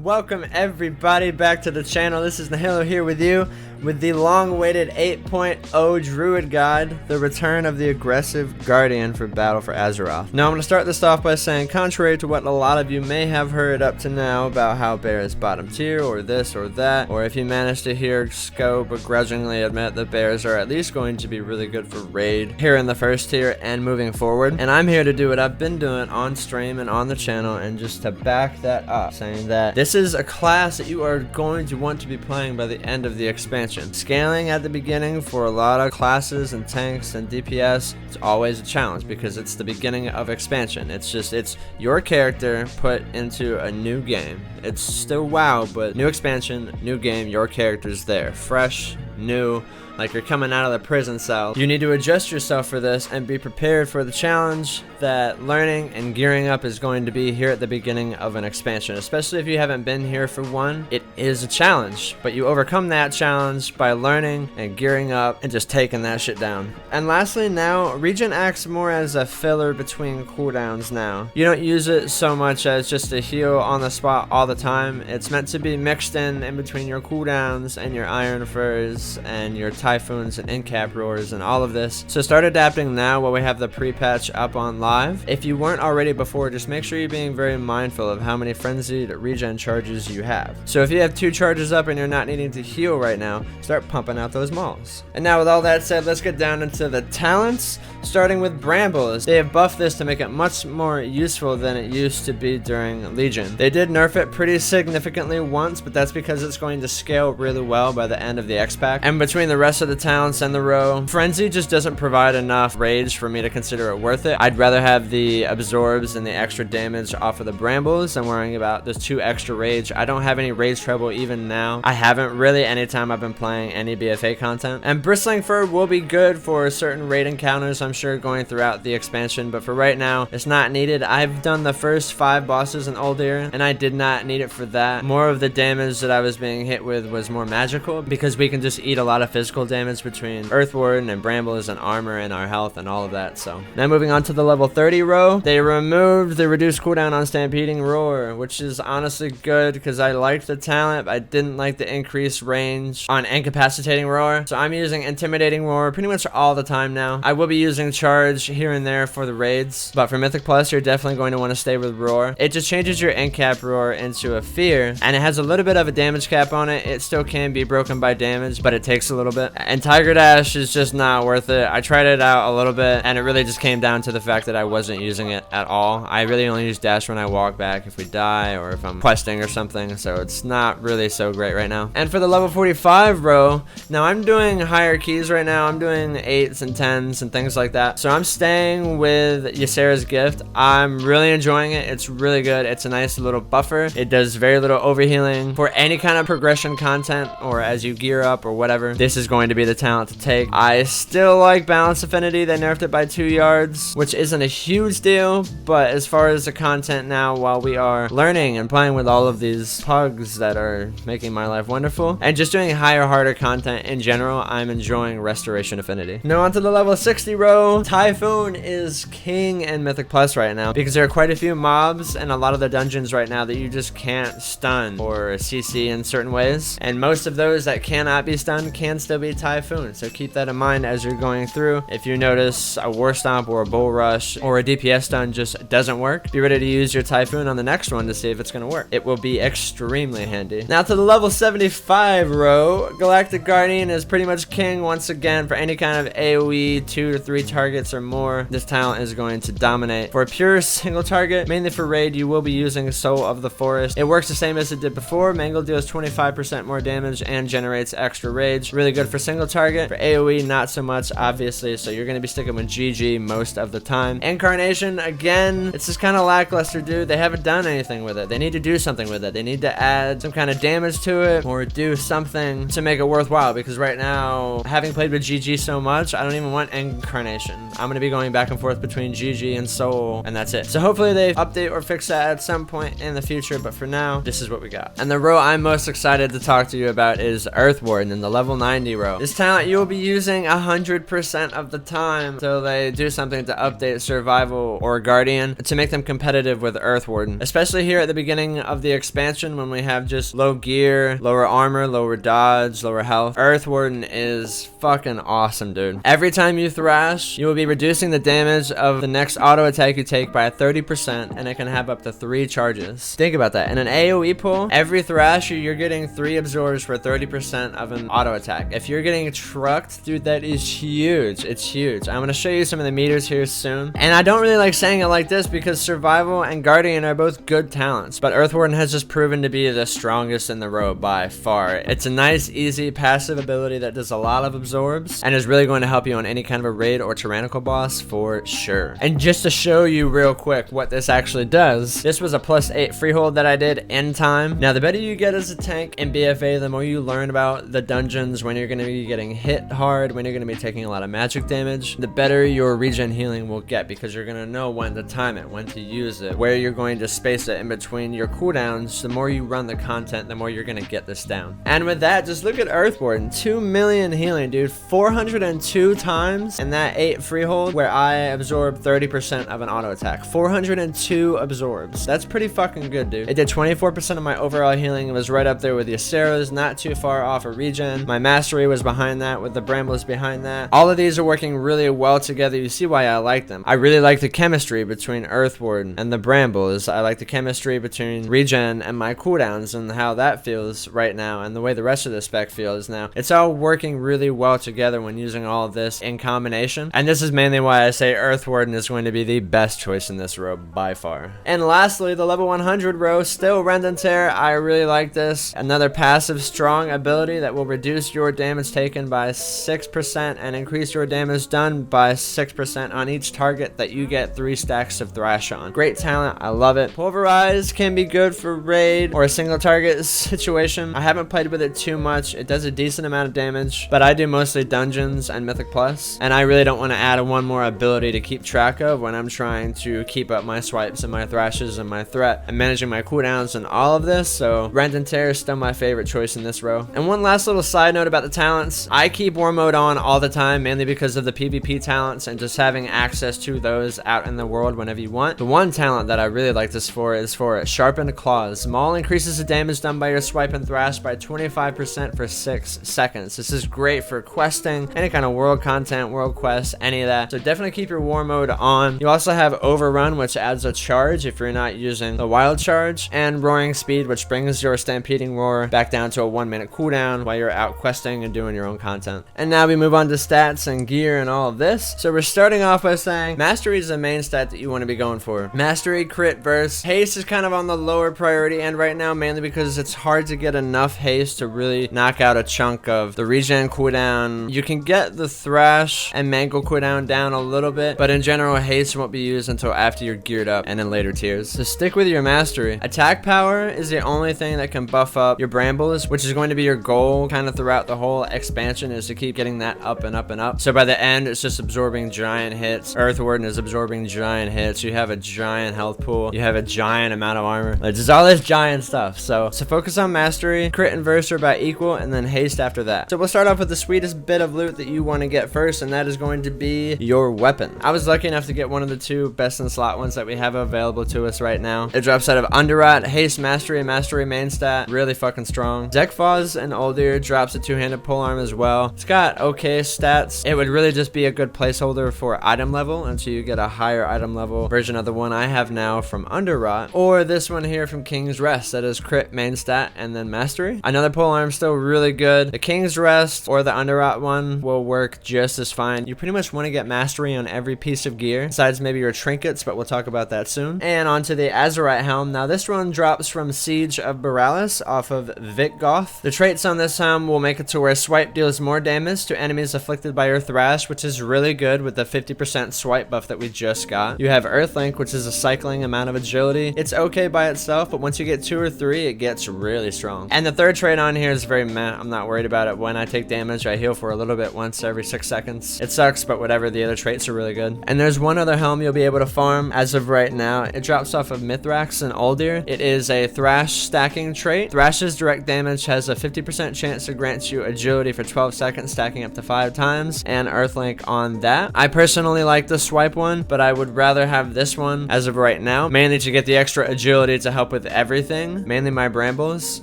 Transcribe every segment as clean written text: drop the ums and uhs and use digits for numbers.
Welcome everybody back to the channel. This is Nihilo here with you with the long-awaited 8.0 Druid Guide, the return of the aggressive Guardian for Battle for Azeroth. Now I'm going to start this off by saying, contrary to what a lot of you may have heard up to now about how Bear is bottom tier or this or that, or if you managed to hear Sco begrudgingly admit that Bears are at least going to be really good for raid here in the first tier and moving forward. And I'm here to do what I've been doing on stream and on the channel, and just to back that up, saying that this is a class that you are going to want to be playing by the end of the expansion. Scaling at the beginning for a lot of classes and tanks and DPS, it's always a challenge because it's the beginning of expansion. It's your character put into a new game. It's still WoW, but new expansion, new game, your character's there. Fresh, new, like you're coming out of the prison cell. You need to adjust yourself for this and be prepared for the challenge that learning and gearing up is going to be here at the beginning of an expansion. Especially if you haven't been here for one, it is a challenge, but you overcome that challenge by learning and gearing up and just taking that shit down. And lastly, now regen acts more as a filler between cooldowns now. You don't use it so much as just a heal on the spot all the time. It's meant to be mixed in between your cooldowns and your iron furs and your typhoons and in-cap roars and all of this. So start adapting now while we have the pre-patch up on live. If you weren't already before, just make sure you're being very mindful of how many frenzied regen charges you have. So if you have 2 charges up and you're not needing to heal right now, start pumping out those mauls. And now with all that said, let's get down into the talents, starting with Brambles. They have buffed this to make it much more useful than it used to be during Legion. They did nerf it pretty significantly once, but that's because it's going to scale really well by the end of the X-Pack. And between the rest of the talents and the row, Frenzy just doesn't provide enough rage for me to consider it worth it. I'd rather have the absorbs and the extra damage off of the Brambles than worrying about those 2 extra rage. I don't have any rage trouble even now. I haven't really anytime I've been playing any BFA content. And Bristling Fur will be good for certain raid encounters, I'm sure, going throughout the expansion, but for right now, it's not needed. I've done the first 5 bosses in Uldir, and I did not need it for that. More of the damage that I was being hit with was more magical, because we can just eat a lot of physical damage between Earthwarden and Brambles and armor and our health and all of that. So now moving on to the level 30 row, they removed the reduced cooldown on Stampeding Roar, which is honestly good because I liked the talent, but I didn't like the increased range on Incapacitating Roar. So I'm using Intimidating Roar pretty much all the time now. I will be using Charge here and there for the raids, but for Mythic Plus, you're definitely going to want to stay with Roar. It just changes your Incap Roar into a Fear, and it has a little bit of a damage cap on it. It still can be broken by damage, but it takes a little bit. And Tiger Dash is just not worth it. I tried it out a little bit, and it really just came down to the fact that I wasn't using it at all. I really only use Dash when I walk back if we die or if I'm questing or something, so it's not really so great right now. And for the level 45 row, now I'm doing higher keys right now. I'm doing 8s and 10s and things like that. So I'm staying with Ysera's Gift. I'm really enjoying it. It's really good. It's a nice little buffer. It does very little overhealing. For any kind of progression content or as you gear up or whatever, this is going to be the talent to take. I still like Balance Affinity. They nerfed it by 2 yards, which isn't a huge deal, but as far as the content now, while we are learning and playing with all of these pugs that are making my life wonderful and just doing higher, harder content in general, I'm enjoying Restoration Affinity. Now onto the level 60 row. Typhoon is king in Mythic Plus right now because there are quite a few mobs and a lot of the dungeons right now that you just can't stun or CC in certain ways, and most of those that cannot be stunned can still be Typhoon, so keep that in mind as you're going through. If you notice a War Stomp or a Bull Rush or a DPS stun just doesn't work, be ready to use your Typhoon on the next one to see if it's going to work. It will be extremely handy. Now to the level 75 row, Galactic Guardian is pretty much king once again for any kind of AoE 2 to 3 targets or more. This talent is going to dominate. For a pure single target, mainly for raid, you will be using Soul of the Forest. It works the same as it did before. Mangle deals 25% more damage and generates extra rage. Really good for single target. For AoE, not so much, obviously, so you're going to be sticking with GG most of the time. Incarnation, again, it's just kind of lackluster, dude. They haven't done anything with it. They need to do something with it. They need to add some kind of damage to it or do something to make it worthwhile, because right now, having played with GG so much, I don't even want Incarnation. I'm going to be going back and forth between GG and Soul, and that's it. So hopefully they update or fix that at some point in the future, but for now, this is what we got. And the row I'm most excited to talk to you about is Earthwarden in the level 90 row. This talent you will be using 100% of the time until they do something to update survival or guardian to make them competitive with Earth Warden, especially here at the beginning of the expansion when we have just low gear, lower armor, lower dodge, lower health. Earth Warden is fucking awesome, dude. Every time you thrash, you will be reducing the damage of the next auto attack you take by 30%, and it can have up to 3 charges. Think about that. In an AoE pull, every thrash you're getting 3 absorbs for 30% of an auto attack. If you're getting trucked, dude, that is huge. It's huge. I'm gonna show you some of the meters here soon, and I don't really like saying it like this because survival and guardian are both good talents, but Earth Warden has just proven to be the strongest in the row by far. It's a nice, easy, passive ability that does a lot of absorbs and is really going to help you on any kind of a raid or tyrannical boss for sure. And just to show you real quick what this actually does, this was a +8 freehold that I did in time. Now, the better you get as a tank in BFA, the more you learn about the dungeons, when you're going to be getting hit hard, when you're going to be taking a lot of magic damage, the better your regen healing will get, because you're going to know when to time it, when to use it, where you're going to space it in between your cooldowns. The more you run the content, the more you're going to get this down. And with that, just look at Earth Warden. 2 million healing, dude. 402 times in that 8 freehold where I absorb 30% of an auto attack. 402 absorbs. That's pretty fucking good, dude. It did 24% of my overall healing. It was right up there with the Aceros, not too far off of regen. My mastery was behind that, with the brambles behind that. All of these are working really well together. You see why I like them. I really like the chemistry between Earth Warden and the brambles. I like the chemistry between regen and my cooldowns and how that feels right now, and the way the rest of the spec feels now. It's all working really well together when using all of this in combination, and this is mainly why I say Earth Warden is going to be the best choice in this row by far. And lastly, the level 100 row, still Rend and Tear. I really like this. Another passive strong ability that will reduce your damage taken by 6% and increase your damage done by 6% on each target that you get 3 stacks of thrash on. Great talent, I love it. Pulverize can be good for raid or a single target situation. I haven't played with it too much. It does a decent amount of damage, but I do mostly dungeons and Mythic Plus, and I really don't want to add one more ability to keep track of when I'm trying to keep up my swipes and my thrashes and my threat and managing my cooldowns and all of this. So Rend and Tear is still my favorite choice in this row. And one last little side note about the talents, I keep War Mode on all the time, mainly because of the PvP talents and just having access to those out in the world whenever you want. The one talent that I really like this for is for Sharpened Claws. Maul increases the damage done by your swipe and thrash by 25% for 6 seconds. This is great for questing, any kind of world content, world quests, any of that. So definitely keep your War Mode on. You also have Overrun, which adds a charge if you're not using the wild charge, and Roaring Speed, which brings your Stampeding Roar back down to a 1-minute cooldown while you're out questing and doing your own content. And now we move on to stats and gear and all of this. So we're starting off by saying Mastery is the main stat that you want to be going for. Mastery, crit, burst. Haste is kind of on the lower priority end right now, mainly because it's hard to get enough haste to really knock out a chunk of the regen cooldown. You can get the thrash and mangle cooldown down a little bit, but in general, haste won't be used until after you're geared up and in later tiers. So stick with your mastery. Attack power is the only thing that can buff up your brambles, which is going to be your goal kind of throughout the whole expansion, is to keep getting that up and up and up. So by the end, it's just absorbing giant hits. Earth Warden is absorbing giant hits. You have a giant health pool. You have a giant amount of armor. Like, just all this giant stuff. So focus on mastery. Crit and burst are about equal, and then haste after that. So we'll start off with the sweetest bit of loot that you want to get first, and that is going to be your weapon. I was lucky enough to get one of the 2 best in slot ones that we have available to us right now. It drops out of Underrot, haste, mastery, mastery main stat. Really fucking strong. Zekfaz and Oldir drops a 2-handed polearm as well. It's got okay stats. It would really just be a good placeholder for item level until you get a higher item level version of the one I have now from Underrot, or this one here from King's Rest that is crit, main stat, and then mastery. Another polearm still really good. The King's Rest or the Underrot one will work just as fine. You pretty much want to get mastery on every piece of gear, besides maybe your trinkets, but we'll talk about that soon. And onto the Azerite helm. Now this one drops from Siege of Borealis off of Vitgoth. The traits on this helm will make it to where swipe deals more damage to enemies afflicted by your thrash, which is really good with the 50% swipe buff that we just got. You have Earthlink, which is a cycling amount of agility. It's okay by itself, but once you get 2 or 3, it gets really strong. And the third trait on here is very meh. I'm not worried about it. When I take damage, I heal for a little bit once every 6 seconds. It sucks, but whatever. The other traits are really good. And there's one other helm you'll be able to farm as of right now. It drops off of Mithrax and Oldir. It is a thrash stacking trait. Thrash's direct damage has a 50% chance to grant you agility for 12 seconds, stacking up to 5 times, and Earthlink on that. I personally like the swipe swipe one, but I would rather have this one as of right now, mainly to get the extra agility to help with everything, mainly my brambles,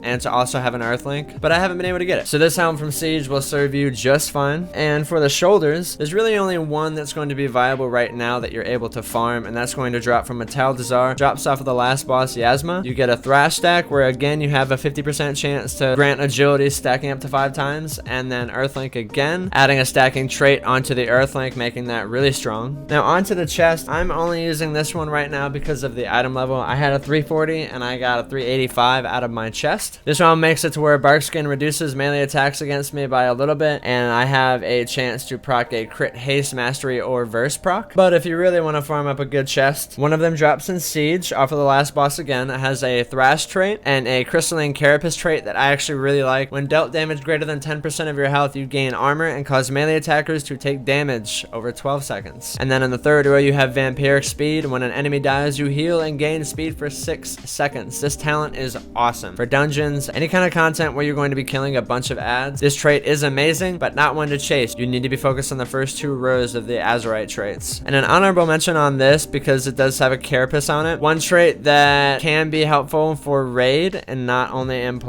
and to also have an earthlink, but I haven't been able to get it. So this helm from Siege will serve you just fine. And for the shoulders, there's really only one that's going to be viable right now that you're able to farm, and that's going to drop from a Tal'Dazar. Drops off of the last boss, Yasma. You get a Thrash stack, where again you have a 50% chance to grant agility, stacking up to 5 times, and then Earthlink again, adding a stacking trait onto the Earthlink, making that really strong. Now onto the chest, I'm only using this one right now because of the item level. I had a 340 and I got a 385 out of my chest. This one makes it to where Barkskin reduces melee attacks against me by a little bit, and I have a chance to proc a crit haste, mastery, or verse proc. But if you really want to farm up a good chest, one of them drops in Siege off of the last boss again. It has a Thrash trait and a Crystalline Carapace trait that I actually really like. When dealt damage greater than 10% of your health, you gain armor and cause melee attackers to take damage over 12 seconds. And then in the third row, you have Vampiric Speed. When an enemy dies, you heal and gain speed for 6 seconds. This talent is awesome. For dungeons, any kind of content where you're going to be killing a bunch of ads, this trait is amazing, but not one to chase. You need to be focused on the first 2 rows of the Azurite traits. And an honorable mention on this, because it does have a Carapace on it. One trait that can be helpful for raid and not only M+,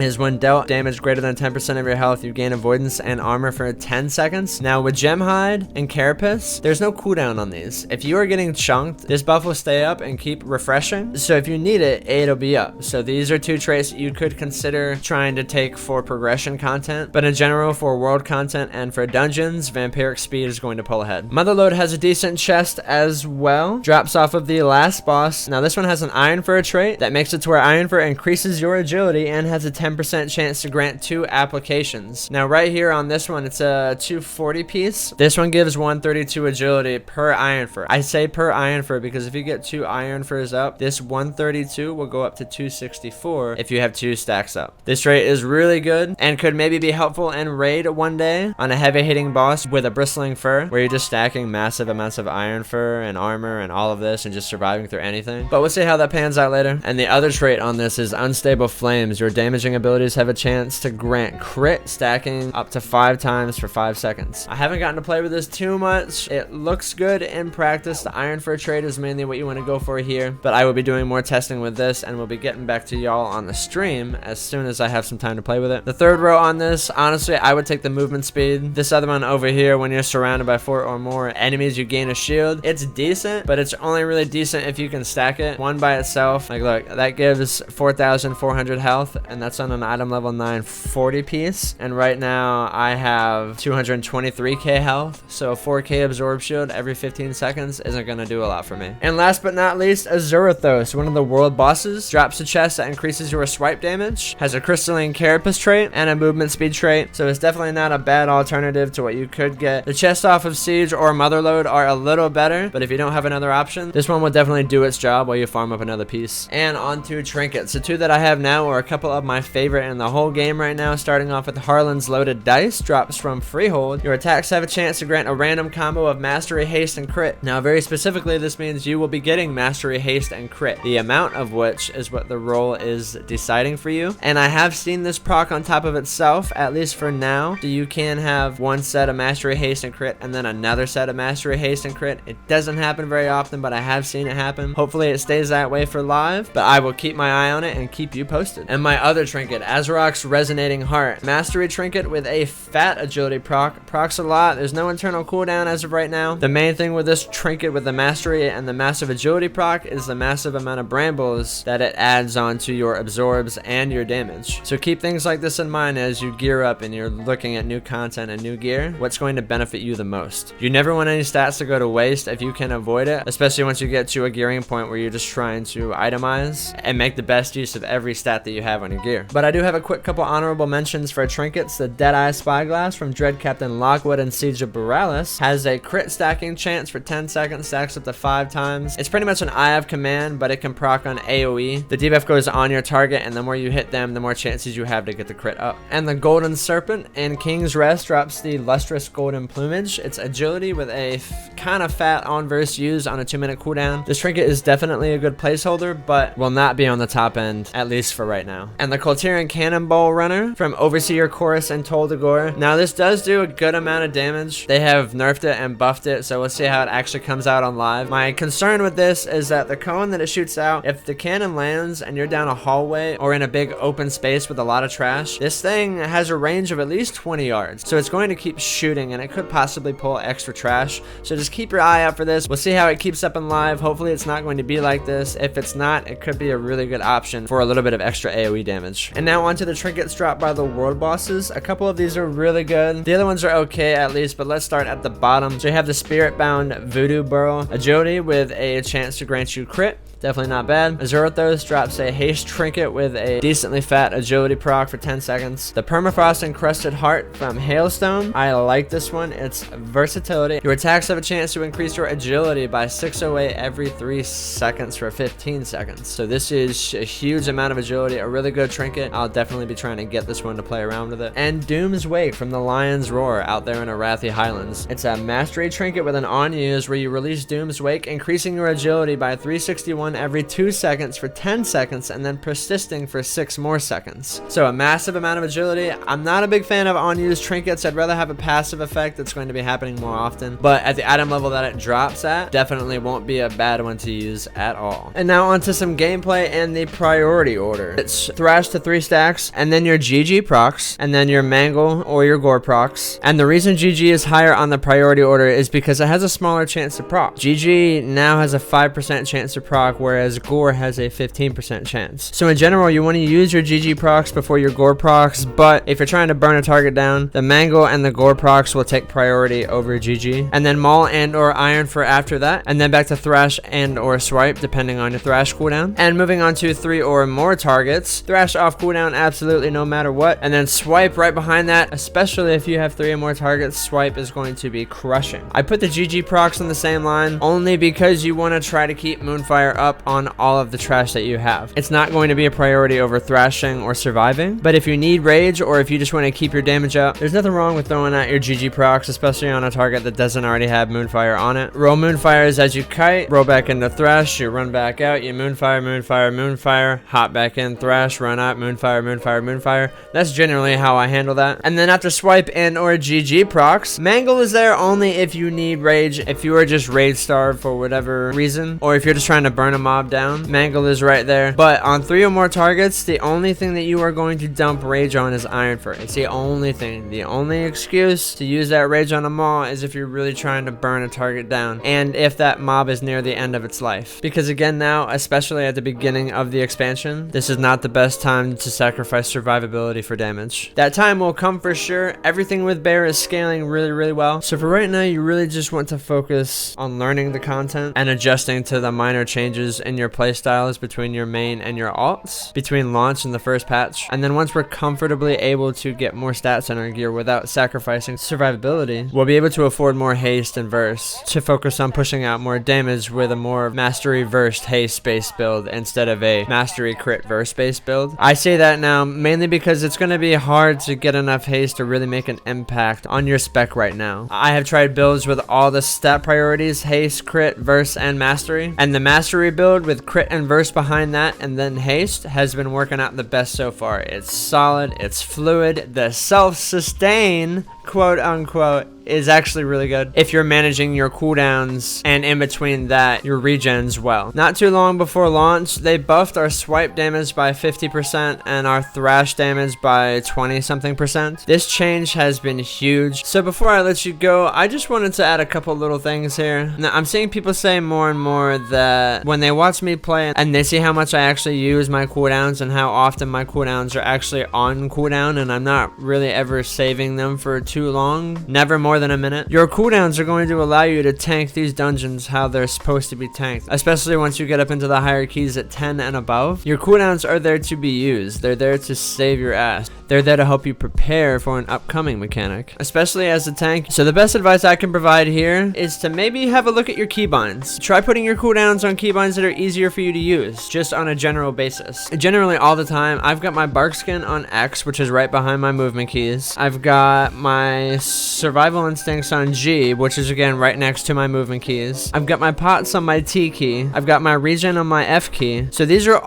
is when dealt damage greater than 10% of your health, you gain avoidance and armor for 10 seconds. Now with Gemhide and Carapace, there's no cooldown on these. If you are getting chunked, this buff will stay up and keep refreshing. So if you need it, it'll be up. So these are 2 traits that you could consider trying to take for progression content. But in general, for world content and for dungeons, Vampiric Speed is going to pull ahead. Motherlode has a decent chest as well. Drops off of the last boss. Now this one has an Iron Fur trait that makes it to where Iron Fur increases your agility and has a 10% chance to grant 2 applications. Now right here on this one, it's a 240 piece. This one gives 132 agility per Iron Fur. I say per Iron Fur because if you get 2 Iron Furs up, this 132 will go up to 264 if you have 2 stacks up. This trait is really good and could maybe be helpful in raid one day on a heavy hitting boss with a bristling fur, where you're just stacking massive amounts of Iron Fur and armor and all of this and just surviving through anything. But we'll see how that pans out later. And the other trait on this is Unstable Flames. Your damaging abilities have a chance to grant crit, stacking up to 5 times for 5 seconds. I haven't gotten to play with this too much. It looks good in practice. The Iron Fur trait is mainly what you want to go for here, but I will be doing more testing with this, and we'll be getting back to y'all on the stream as soon as I have some time to play with it. The third row on this, honestly, I would take the movement speed. This other one over here, when you're surrounded by 4 or more enemies, you gain a shield. It's decent, but it's only really decent if you can stack it. One by itself, like look, that gives 4,400 health, and that's on an item level 940 piece. And right now I have 223k health, so a 4k absorb shield every 15 seconds isn't gonna do a lot for me. And last but not least, Azurathos, one of the world bosses, drops a chest that increases your swipe damage, has a Crystalline Carapace trait and a movement speed trait, so it's definitely not a bad alternative to what you could get. The chests off of Siege or Motherlode are a little better, but if you don't have another option, this one will definitely do its job while you farm up another piece. And on to Trinkets. The 2 that I have now are a couple of my favorite in the whole game right now, starting off with Harlan's Loaded Dice. Drops from Freehold. Your attacks have a chance to grant a random combo of Mastery, Haste, and Crit. Now very specifically, this means you will be getting Mastery, Haste, and Crit, the amount of which is what the roll is deciding for you. And I have seen this proc on top of itself, at least for now. So you can have one set of Mastery, Haste, and Crit, and then another set of Mastery, Haste, and Crit. It doesn't happen very often, but I have seen it happen. Hopefully it stays that way for live, but I will keep my eye on it and keep you posted. And my other trinket, Azurok's Resonating Heart. Mastery trinket with a fat agility proc. Procs a lot. There's no internal cooldown as of right now. The main thing with this trinket with the mastery and the massive agility proc is the massive amount of brambles that it adds onto your absorbs and your damage. So keep things like this in mind as you gear up and you're looking at new content and new gear. What's going to benefit you the most? You never want any stats to go to waste if you can avoid it, especially once you get to a gearing point where you're just trying to itemize and make the best use of every stat that you have on your gear. But I do have a quick couple honorable mentions for trinkets. The Deadeye Spyglass from Dread Captain Lockwood and Siege of Borealis has a crit stacking chance for 10 seconds, stacks up to 5 times. It's pretty much an eye of command, but it can proc on AoE. The debuff goes on your target, and the more you hit them, the more chances you have to get the crit up. And the Golden Serpent in King's Rest drops the Lustrous Golden Plumage. It's agility with a kind of fat on-verse use on a 2-minute cooldown. This trinket is definitely a good placeholder, but will not be on the top end, at least for right now. And the Kul'tiran Cannonball Runner from Overseer Chorus and Toldagor. Now this does do a good amount of damage. They have nerfed it and buffed it, so we'll let's see how it actually comes out on live. My concern with this is that the cone that it shoots out, if the cannon lands and you're down a hallway or in a big open space with a lot of trash, this thing has a range of at least 20 yards. So it's going to keep shooting and it could possibly pull extra trash. So just keep your eye out for this. We'll see how it keeps up in live. Hopefully it's not going to be like this. If it's not, it could be a really good option for a little bit of extra AoE damage. And now onto the trinkets dropped by the world bosses. A couple of these are really good. The other ones are okay at least, but let's start at the bottom. So you have the Spirit Bound Voodoo Burrow Agility with a chance to grant you crit. Definitely not bad. Azurathos drops a haste trinket with a decently fat agility proc for 10 seconds. The Permafrost Encrusted Heart from Hailstone. I like this one. It's versatility. Your attacks have a chance to increase your agility by 608 every 3 seconds for 15 seconds. So this is a huge amount of agility, a really good trinket. I'll definitely be trying to get this one to play around with it. And Doom's Wake from the Lion's Roar out there in Arathi Highlands. It's a mastery trinket with an on-use where you release Doom's Wake, increasing your agility by 361 every 2 seconds for 10 seconds and then persisting for 6 more seconds. So a massive amount of agility. I'm not a big fan of on-use trinkets. I'd rather have a passive effect that's going to be happening more often, but at the item level that it drops at, definitely won't be a bad one to use at all. And now onto some gameplay and the priority order. It's Thrash to 3 stacks, and then your GG procs, and then your Mangle or your Gore procs. And the reason GG is higher on the priority order is because it has a smaller chance to proc. GG now has a 5% chance to proc, whereas Gore has a 15% chance. So in general, you want to use your GG procs before your Gore procs, but if you're trying to burn a target down, the Mangle and the Gore procs will take priority over GG. And then Maul and or Iron for after that, and then back to Thrash and or Swipe, depending on your Thrash cooldown. And moving on to 3 or more targets, Thrash off cooldown absolutely no matter what, and then Swipe right behind that, especially if you have 3 or more targets, Swipe is going to be crushing. I put the GG procs on the same line, only because you want to try to keep Moonfire up on all of the trash that you have. It's not going to be a priority over thrashing or surviving, but if you need rage or if you just want to keep your damage up, there's nothing wrong with throwing out your GG procs, especially on a target that doesn't already have Moonfire on it. Roll Moonfires as you kite, roll back into thrash, you run back out, you Moonfire, Moonfire, Moonfire, hop back in, thrash, run out, Moonfire, Moonfire, Moonfire. That's generally how I handle that. And then after Swipe and or GG procs, Mangle is there only if you need rage, if you are just rage starved for whatever reason, or if you're just trying to burn a mob down, Mangle is right there. But on 3 or more targets, the only thing that you are going to dump rage on is Ironfur. It's the only thing. The only excuse to use that rage on a Maul is if you're really trying to burn a target down, and if that mob is near the end of its life. Because again now, especially at the beginning of the expansion, this is not the best time to sacrifice survivability for damage. That time will come for sure. Everything with Bear is scaling really well. So for right now, you really just want to focus on learning the content and adjusting to the minor changes in your playstyles between your main and your alts, between launch and the first patch. And then once we're comfortably able to get more stats in our gear without sacrificing survivability, we'll be able to afford more haste and verse to focus on pushing out more damage with a more mastery versed haste based build instead of a mastery crit verse based build. I say that now mainly because it's going to be hard to get enough haste to really make an impact on your spec right now. I have tried builds with all the stat priorities, haste, crit, verse, and mastery, and the mastery build with crit and verse behind that and then haste has been working out the best so far. It's solid, it's fluid, the self-sustain, quote unquote, is actually really good if you're managing your cooldowns and in between that your regens well. Not too long before launch, they buffed our swipe damage by 50% and our thrash damage by 20 something percent. This change has been huge. So before I let you go, I just wanted to add a couple little things here. Now I'm seeing people say more and more that when they watch me play and they see how much I actually use my cooldowns and how often my cooldowns are actually on cooldown and I'm not really ever saving them for too long, never more than a minute. Your cooldowns are going to allow you to tank these dungeons how they're supposed to be tanked, especially once you get up into the higher keys at 10 and above. Your cooldowns are there to be used. They're there to save your ass. They're there to help you prepare for an upcoming mechanic, especially as a tank. So the best advice I can provide here is to maybe have a look at your keybinds. Try putting your cooldowns on keybinds that are easier for you to use, just on a general basis. Generally all the time, I've got my bark skin on X, which is right behind my movement keys. I've got my survival Primal Instincts on G, which is again right next to my movement keys. I've got my pots on my T key. I've got my regen on my F key. So these are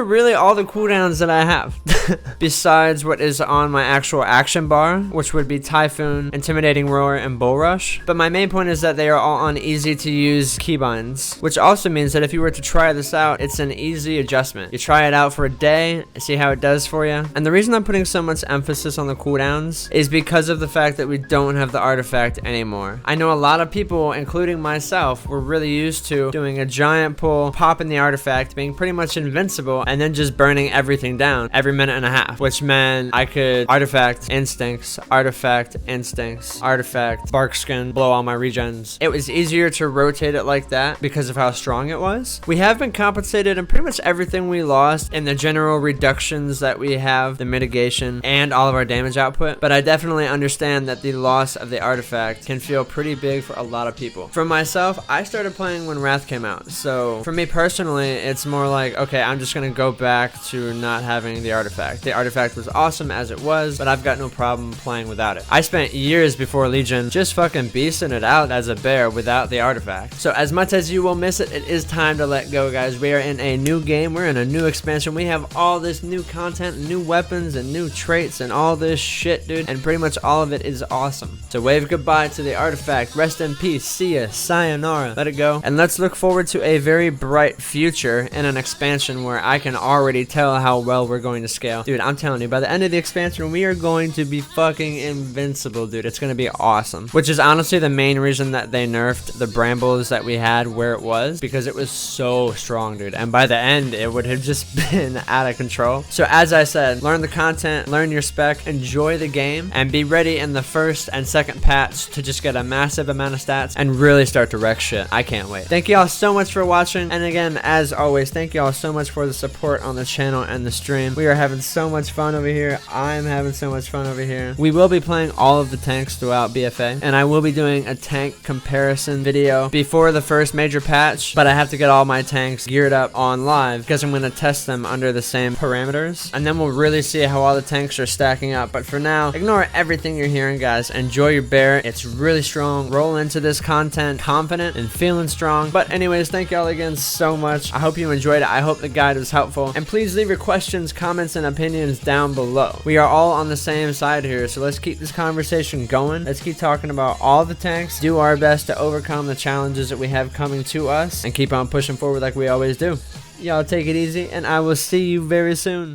really all the cooldowns that I have. Besides what is on my actual action bar, which would be Typhoon, Intimidating Roar, and Bull Rush. But my main point is that they are all on easy to use keybinds, which also means that if you were to try this out, it's an easy adjustment. You try it out for a day, see how it does for you. And the reason I'm putting so much emphasis on the cooldowns is because of the fact that we don't have the artifact anymore. I know a lot of people, including myself, were really used to doing a giant pull, popping the artifact, being pretty much invincible, and then just burning everything down every minute and a half, which meant I could artifact instincts, artifact barkskin, blow all my regens. It was easier to rotate it like that because of how strong it was. We have been compensated in pretty much everything we lost in the general reductions that we have, the mitigation, and all of our damage output, but I definitely understand that the loss of the artifact can feel pretty big for a lot of people. For myself, I started playing when Wrath came out, so for me personally, it's more like, okay, I'm just gonna go back to not having the artifact. The artifact was awesome as it was, but I've got no problem playing without it. I spent years before Legion just fucking beasting it out as a bear without the artifact. So as much as you will miss it, it is time to let go, guys. We are in a new game, we're in a new expansion, we have all this new content, new weapons, and new traits, and all this shit, dude, and pretty much all of it is awesome. So wave goodbye to the artifact, rest in peace, see ya, sayonara, let it go, and let's look forward to a very bright future in an expansion where I can already tell how well we're going to scale. Dude, I'm telling you, by the end of the expansion, we are going to be fucking invincible, dude. It's gonna be awesome. Which is honestly the main reason that they nerfed the brambles that we had where it was, because it was so strong, dude. And by the end, it would have just been out of control. So as I said, learn the content, learn your spec, enjoy the game, and be ready in the first and second patch to just get a massive amount of stats and really start to wreck shit. I can't wait. Thank you all so much for watching. And again, as always, thank you all so much for the support on the channel and the stream. We are having so much fun over here. I'm having so much fun over here. We will be playing all of the tanks throughout BFA, and I will be doing a tank comparison video before the first major patch, but I have to get all my tanks geared up on live because I'm going to test them under the same parameters, and then we'll really see how all the tanks are stacking up. But for now, ignore everything you're hearing, guys. Enjoy your bear. It's really strong. Roll into this content confident and feeling strong. But anyways, thank y'all again so much. I hope you enjoyed it. I hope the guide was helpful, and please leave your questions, comments, and opinions down below. We are all on the same side here, so let's keep this conversation going. Let's keep talking about all the tanks, do our best to overcome the challenges that we have coming to us, and keep on pushing forward like we always do. Y'all take it easy, and I will see you very soon.